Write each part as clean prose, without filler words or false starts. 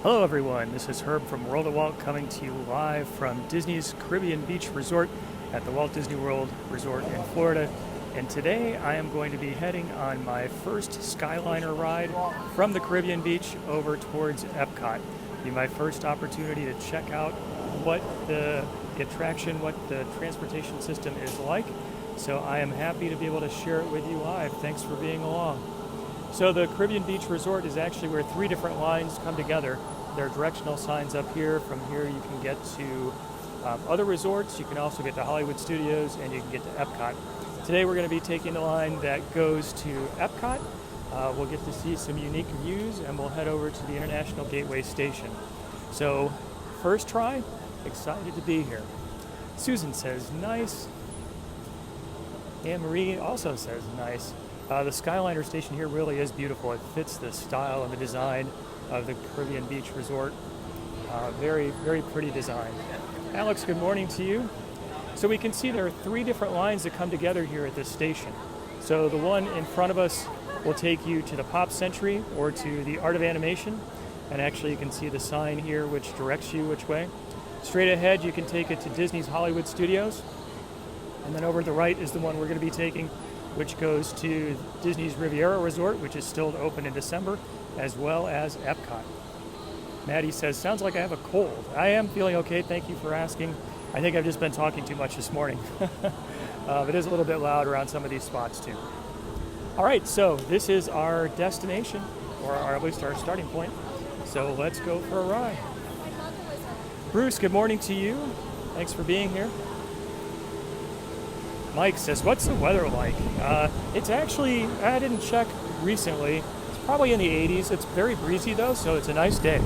Hello everyone, this is Herb from World of Walt coming to you live from Disney's Caribbean Beach Resort at the Walt Disney World Resort in Florida. And today I am going to be heading on my first Skyliner ride from the Caribbean Beach over towards Epcot. It'll be my first opportunity to check out what the attraction, what the transportation system is like. So I am happy to be able to share it with you live. Thanks for being along. So the Caribbean Beach Resort is actually where three different lines come together. There are directional signs up here. From here you can get to other resorts. You can also get to Hollywood Studios and you can get to Epcot. Today we're going to be taking the line that goes to Epcot. We'll get to see some unique views and we'll head over to the International Gateway Station. So first try, excited to be here. Susan says nice. Anne-Marie also says nice. The Skyliner station here really is beautiful. It fits the style and the design of the Caribbean Beach Resort. Very, very pretty design. Alex, good morning to you. So we can see there are three different lines that come together here at this station. So the one in front of us will take you to the Pop Century or to the Art of Animation. And actually you can see the sign here which directs you which way. Straight ahead you can take it to Disney's Hollywood Studios. And then over to the right is the one we're going to be taking, which goes to Disney's Riviera Resort, which is still to open in December, as well as Epcot. Maddie says, sounds like I have a cold. I am feeling okay, thank you for asking. I think I've just been talking too much this morning. It is a little bit loud around some of these spots too. All right, so this is our destination, or at least our starting point. So let's go for a ride. Bruce, good morning to you. Thanks for being here. Mike says, what's the weather like? It's actually, I didn't check recently. It's probably in the 80s. It's very breezy though, so it's a nice day.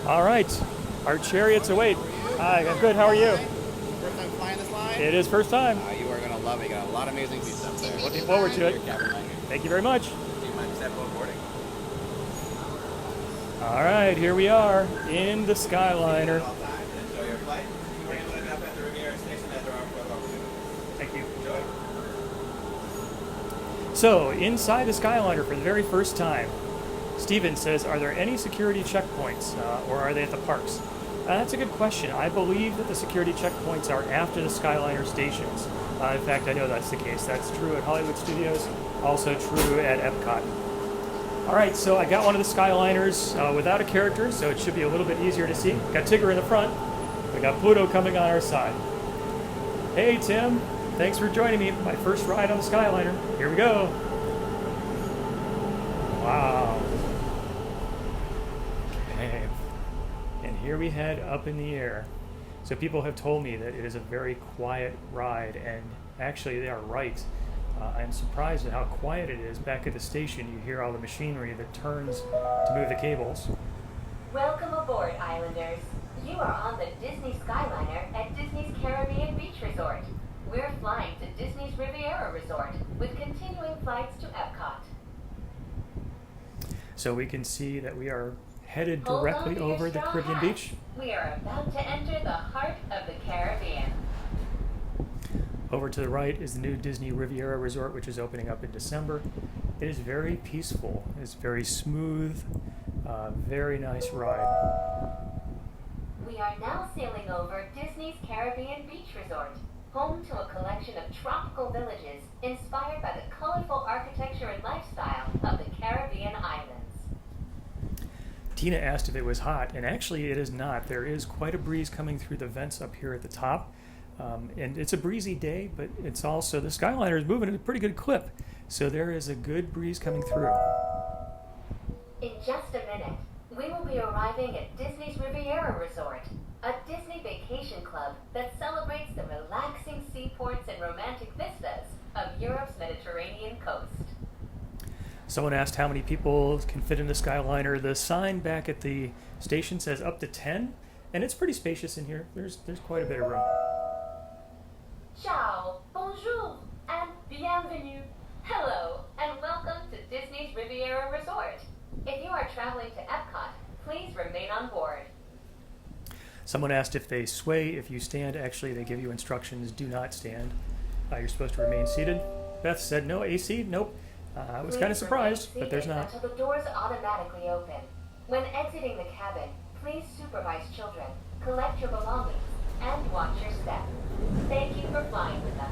All right, our chariots await. Hi, I'm good. How are you? First time flying this line? It is first time. You are going to love it. You got a lot of amazing views up there. Looking forward to it. Thank you very much. Do you mind step boarding? All right, here we are in the Skyliner. Enjoy your flight. We're able to end up at the Riviera Station at the Thank you. Enjoy. So, inside the Skyliner for the very first time, Steven says, are there any security checkpoints, or are they at the parks? That's a good question. I believe that the security checkpoints are after the Skyliner stations. In fact, I know that's the case. That's true at Hollywood Studios, also true at Epcot. All right, so I got one of the Skyliners without a character, so it should be a little bit easier to see. Got Tigger in the front. We got Pluto coming on our side. Hey, Tim. Thanks for joining me. My first ride on the Skyliner. Here we go. Wow. Okay. And here we head up in the air. So people have told me that it is a very quiet ride, and actually they are right. I'm surprised at how quiet it is. Back at the station, you hear all the machinery that turns to move the cables. Welcome aboard, Islanders. You are on the Disney Skyliner at Disney's Caribbean Beach Resort. We're flying to Disney's Riviera Resort with continuing flights to Epcot. So we can see that we are headed directly over the Caribbean Beach. We are about to enter the heart of the Caribbean. Over to the right is the new Disney Riviera Resort, which is opening up in December. It is very peaceful. It's very smooth, very nice ride. We are now sailing over Disney's Caribbean Beach Resort, home to a collection of tropical villages inspired by the colorful architecture and lifestyle of the Caribbean islands. Tina asked if it was hot, and actually it is not. There is quite a breeze coming through the vents up here at the top. And it's a breezy day, but it's also, the Skyliner is moving at a pretty good clip. So there is a good breeze coming through. In just a minute, we will be arriving at Disney's Riviera Resort, a Disney vacation club that celebrates the relaxing seaports and romantic vistas of Europe's Mediterranean coast. Someone asked how many people can fit in the Skyliner. The sign back at the station says up to 10, and it's pretty spacious in here. There's quite a bit of room. Ciao, bonjour, and bienvenue. Hello, and welcome to Disney's Riviera Resort. If you are traveling to Epcot, please remain on board. Someone asked if they sway if you stand. Actually, they give you instructions, do not stand. You're supposed to remain seated. Beth said no AC, nope. I was kind of surprised, but there's not. Until the doors automatically open. When exiting the cabin, please supervise children, collect your belongings, and watch your step. Thank you for flying with us.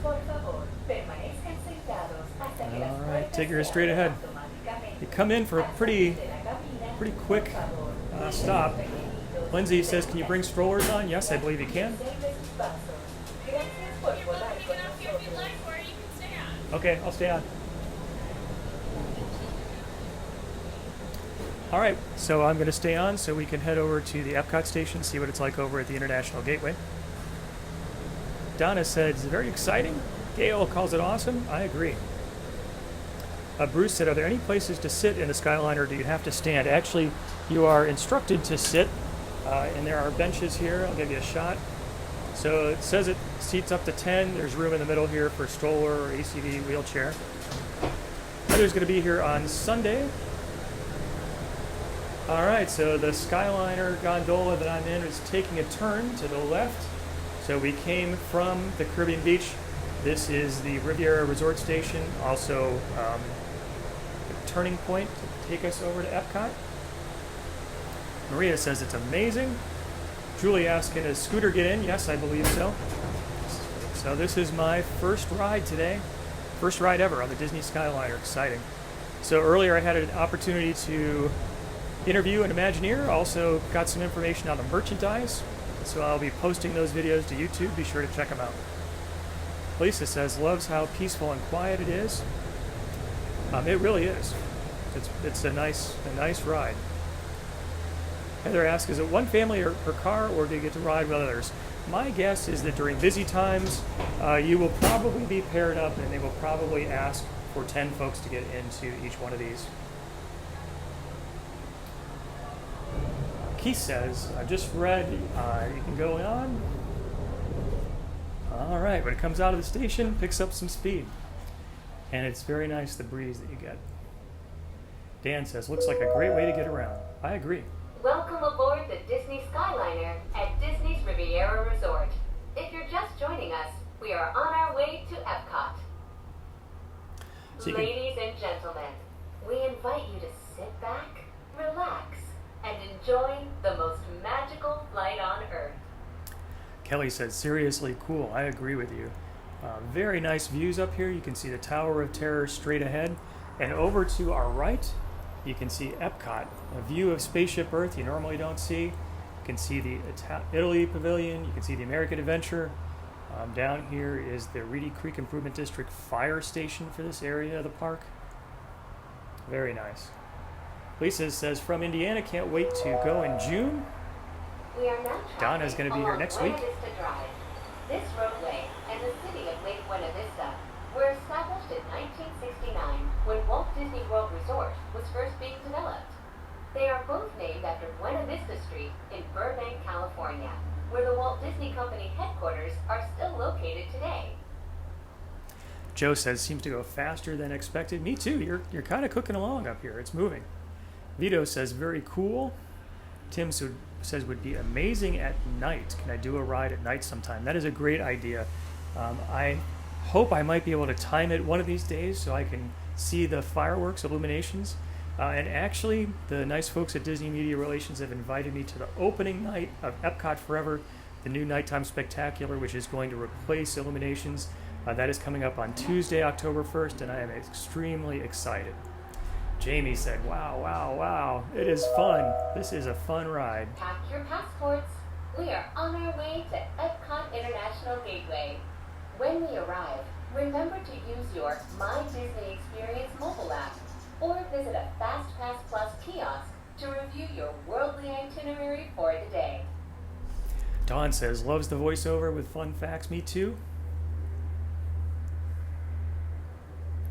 Por favor, permanezcan sentados hasta que las All right, puertas take her se straight ahead. abran automáticamente. You come in for a pretty quick stop. Lindsay says, can you bring strollers on? Yes, I believe you can. Okay, I'll stay on. All right, so I'm going to stay on so we can head over to the Epcot station, see what it's like over at the International Gateway. Donna said, it's very exciting. Gail calls it awesome. I agree. Bruce said, are there any places to sit in the Skyliner, or do you have to stand? Actually, you are instructed to sit, and there are benches here. I'll give you a shot. So it says it seats up to 10. There's room in the middle here for stroller or ACV wheelchair. Heather's going to be here on Sunday. All right, so the Skyliner gondola that I'm in is taking a turn to the left. So we came from the Caribbean Beach. This is the Riviera Resort Station, also a turning point to take us over to Epcot. Maria says it's amazing. Julie asked, can a scooter get in? Yes, I believe so. So this is my first ride today. First ride ever on the Disney Skyliner. Exciting. So earlier I had an opportunity to interview an Imagineer. Also got some information on the merchandise. So I'll be posting those videos to YouTube. Be sure to check them out. Lisa says, loves how peaceful and quiet it is. It really is. It's a nice ride. Heather asks, is it one family per car, or do you get to ride with others? My guess is that during busy times, you will probably be paired up, and they will probably ask for 10 folks to get into each one of these. Keith says, I've just read, you can go on. All right, when it comes out of the station, picks up some speed. And it's very nice, the breeze that you get. Dan says, looks like a great way to get around. I agree. Welcome aboard the Disney Skyliner at Disney's Riviera Resort. If you're just joining us, we are on our way to Epcot. So Ladies and gentlemen, we invite you to sit back, relax, and enjoy the most magical flight on Earth. Kelly said, seriously cool. I agree with you. Very nice views up here. You can see the Tower of Terror straight ahead. And over to our right, you can see Epcot, a view of Spaceship Earth you normally don't see. You can see the Italy Pavilion. You can see the American Adventure. Down here is the Reedy Creek Improvement District Fire Station for this area of the park. Very nice. Lisa says, from Indiana, can't wait to go in June. We are now Donna's going to be here next week. Buena Vista Drive. This roadway and the city of Lake Buena Vista were established in 1969 when Walt Disney World Resort was first being developed. They are both named after Buena Vista Street in Burbank, California, where the Walt Disney Company headquarters are still located today. Joe says, seems to go faster than expected. Me too. You're kind of cooking along up here. It's moving. Vito says, very cool. Tim says, would be amazing at night. Can I do a ride at night sometime? That is a great idea. I hope I might be able to time it one of these days so I can see the fireworks illuminations. And actually, the nice folks at Disney Media Relations have invited me to the opening night of Epcot Forever, the new nighttime spectacular, which is going to replace Illuminations. That is coming up on Tuesday, October 1st, and I am extremely excited. Jamie said, wow, wow, wow, it is fun. This is a fun ride. Pack your passports. We are on our way to Epcot International Gateway. When we arrive, remember to use your My Disney Experience mobile app or visit a FastPass Plus kiosk to review your worldly itinerary for the day. Dawn says, loves the voiceover with fun facts. Me too.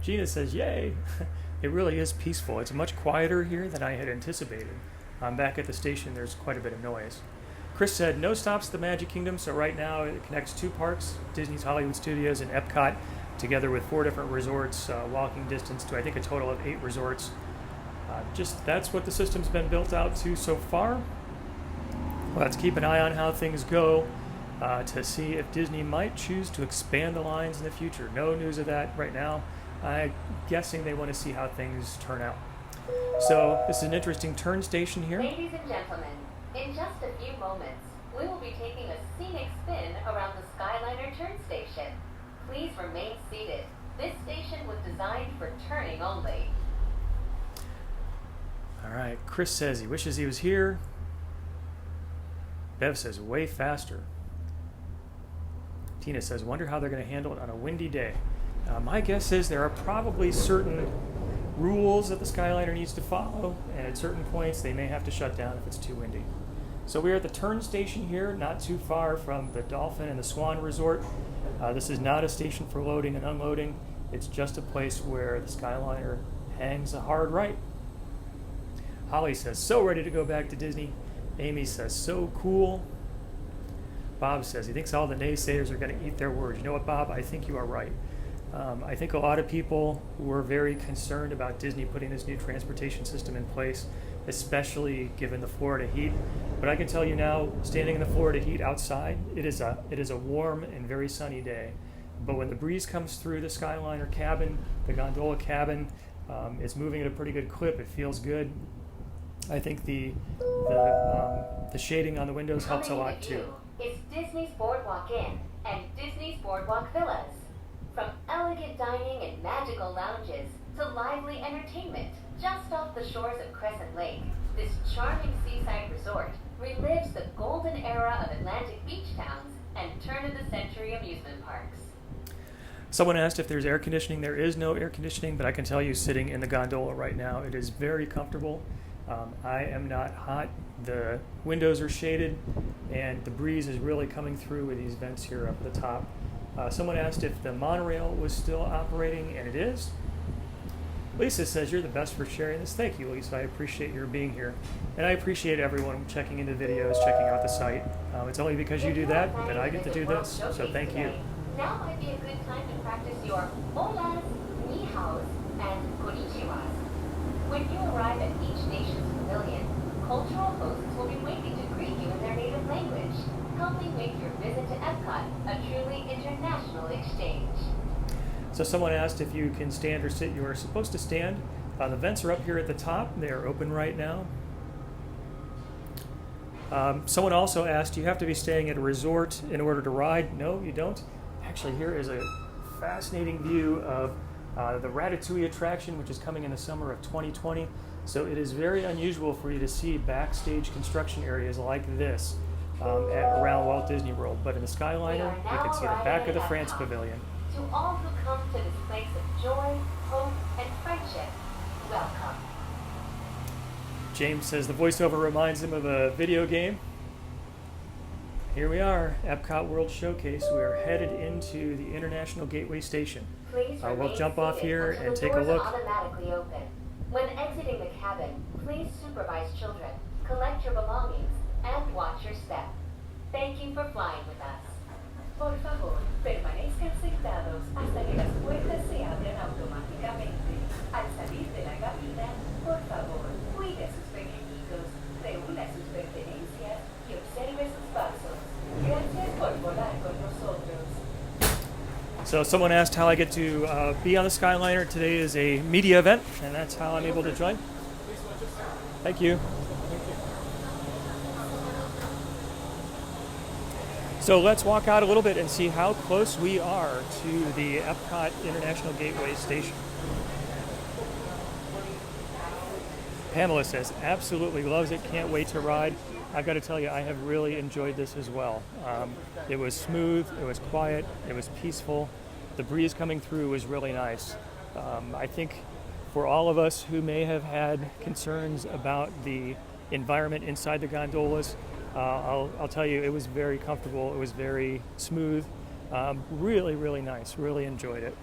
Gina says, yay. It really is peaceful. It's much quieter here than I had anticipated. Back at the station, there's quite a bit of noise. Chris said, no stops at the Magic Kingdom, so right now it connects two parks, Disney's Hollywood Studios and Epcot, together with 4 different resorts, walking distance to I think a total of 8 resorts. That's what the system's been built out to so far. We'll have to keep an eye on how things go to see if Disney might choose to expand the lines in the future. No news of that right now. I'm guessing they want to see how things turn out. So this is an interesting turn station here. Ladies and gentlemen, in just a few moments, we will be taking a scenic spin around the Skyliner turn station. Please remain seated. This station was designed for turning only. All right, Chris says he wishes he was here. Bev says way faster. Tina says, wonder how they're going to handle it on a windy day. My guess is there are probably certain rules that the Skyliner needs to follow, and at certain points they may have to shut down if it's too windy. So we're at the turn station here, not too far from the Dolphin and the Swan Resort. This is not a station for loading and unloading. It's just a place where the Skyliner hangs a hard right. Holly says, so ready to go back to Disney. Amy says, so cool. Bob says he thinks all the naysayers are going to eat their words. You know what, Bob? I think you are right. I think a lot of people were very concerned about Disney putting this new transportation system in place, especially given the Florida heat. But I can tell you now, standing in the Florida heat outside, it is a warm and very sunny day. But when the breeze comes through the Skyliner cabin, the gondola cabin, it's moving at a pretty good clip. It feels good. I think the shading on the windows helps a lot too. It's Disney's Boardwalk Inn and Disney's Boardwalk Villas. From elegant dining and magical lounges to lively entertainment just off the shores of Crescent Lake, this charming seaside resort relives the golden era of Atlantic beach towns and turn-of-the-century amusement parks. Someone asked if there's air conditioning. There is no air conditioning, but I can tell you sitting in the gondola right now, it is very comfortable. I am not hot. The windows are shaded, and the breeze is really coming through with these vents here up at the top. Someone asked if the monorail was still operating, and it is. Lisa says, you're the best for sharing this. Thank you, Lisa. I appreciate your being here. And I appreciate everyone checking into videos, checking out the site. It's only because you do that that I get to do this, so thank you. Now might be a good time to practice your holas, ni haos, and konnichiwas. When you arrive at each nation's pavilion, cultural hosts will be waiting to greet you in their native language, helping make your visit to Epcot a truly international exchange. So someone asked if you can stand or sit. You are supposed to stand. The vents are up here at the top. They are open right now. Someone also asked, do you have to be staying at a resort in order to ride? No, you don't. Actually, here is a fascinating view of the Ratatouille attraction, which is coming in the summer of 2020. So it is very unusual for you to see backstage construction areas like this around Walt Disney World. But in the Skyliner, you can see the back of the France Pavilion. To all who come to this place of joy, hope, and friendship, welcome. James says the voiceover reminds him of a video game. Here we are, Epcot World Showcase. We are headed into the International Gateway Station. We'll jump off here and take a look. Automatically open. When exiting the cabin, please supervise children, collect your belongings, and watch your step. Thank you for flying with us. Por favor, permanezcan sentados hasta que las puertas se abran automáticamente. Al salir de la cabina, por favor, cuide a sus pequeñitos, reúna sus pertenencias y observe sus pasos. Gracias por volar con nosotros. So someone asked how I get to be on the Skyliner. Today is a media event, and that's how I'm able to join. Thank you. So let's walk out a little bit and see how close we are to the Epcot International Gateway Station. Pamela says, absolutely loves it, can't wait to ride. I've got to tell you, I have really enjoyed this as well. It was smooth, it was quiet, it was peaceful. The breeze coming through was really nice. I think for all of us who may have had concerns about the environment inside the gondolas, I'll tell you, it was very comfortable. It was very smooth. Really, really nice. Really enjoyed it.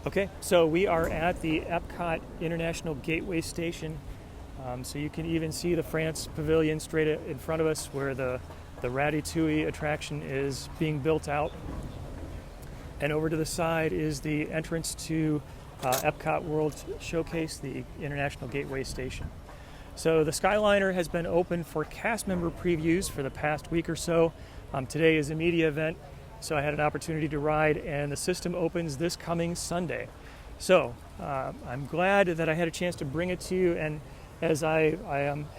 Okay, so we are at the Epcot International Gateway Station. So you can even see the France Pavilion straight in front of us where the Ratatouille attraction is being built out. And over to the side is the entrance to Epcot World Showcase, the International Gateway Station. So the Skyliner has been open for cast member previews for the past week or so. Today is a media event, so I had an opportunity to ride, and the system opens this coming Sunday. So I'm glad that I had a chance to bring it to you, and as I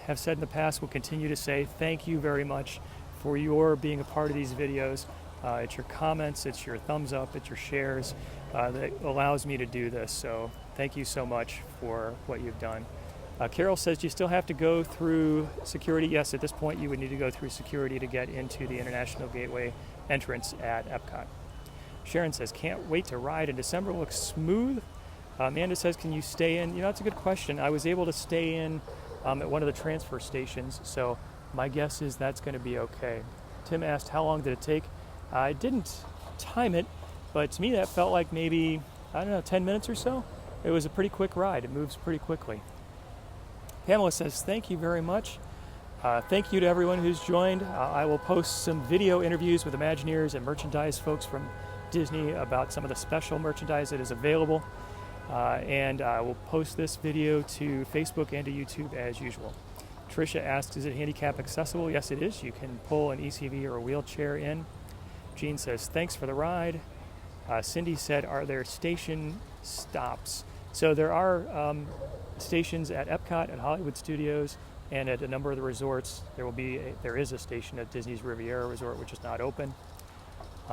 have said in the past, will continue to say, thank you very much for your being a part of these videos. It's your comments, it's your thumbs up, it's your shares that allows me to do this. So thank you so much for what you've done. Carol says, do you still have to go through security? Yes, at this point you would need to go through security to get into the International Gateway entrance at Epcot. Sharon says, can't wait to ride in December. Looks smooth. Amanda says, can you stay in? You know, that's a good question. I was able to stay in at one of the transfer stations, so my guess is that's going to be okay. Tim asked, how long did it take? I didn't time it, but to me that felt like maybe, I don't know, 10 minutes or so. It was a pretty quick ride. It moves pretty quickly. Pamela says, thank you very much. Thank you to everyone who's joined. I will post some video interviews with Imagineers and merchandise folks from Disney about some of the special merchandise that is available. And I will post this video to Facebook and to YouTube as usual. Tricia asks, is it handicap accessible? Yes, it is. You can pull an ECV or a wheelchair in. Jean says, thanks for the ride. Cindy said, are there station stops? So there are stations at Epcot, at Hollywood Studios, and at a number of the resorts. There is a station at Disney's Riviera Resort, which is not open.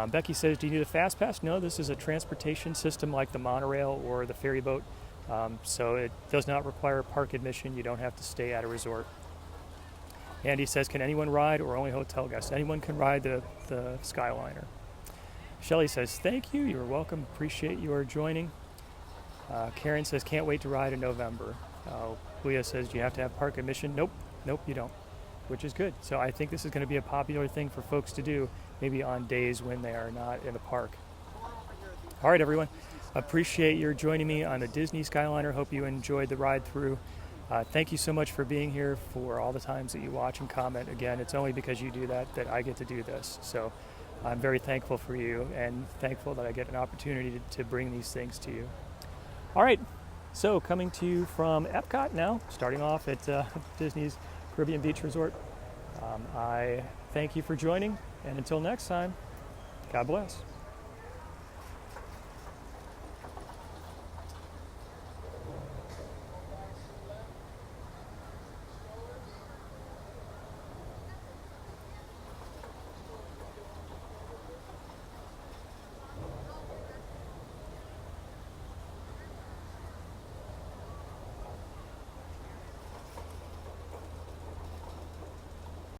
Becky says, do you need a fast pass? No, this is a transportation system like the monorail or the ferry boat. So it does not require park admission. You don't have to stay at a resort. Andy says, can anyone ride or only hotel guests? Anyone can ride the Skyliner. Shelley says, thank you. You're welcome. Appreciate your joining. Karen says, can't wait to ride in November. Leah says, do you have to have park admission? Nope, you don't, which is good. So I think this is going to be a popular thing for folks to do, maybe on days when they are not in the park. All right, everyone. Appreciate your joining me on the Disney Skyliner. Hope you enjoyed the ride through. Thank you so much for being here, for all the times that you watch and comment. Again, it's only because you do that I get to do this. So I'm very thankful for you and thankful that I get an opportunity to bring these things to you. All right, so coming to you from Epcot now, starting off at Disney's Caribbean Beach Resort. I thank you for joining, and until next time, God bless.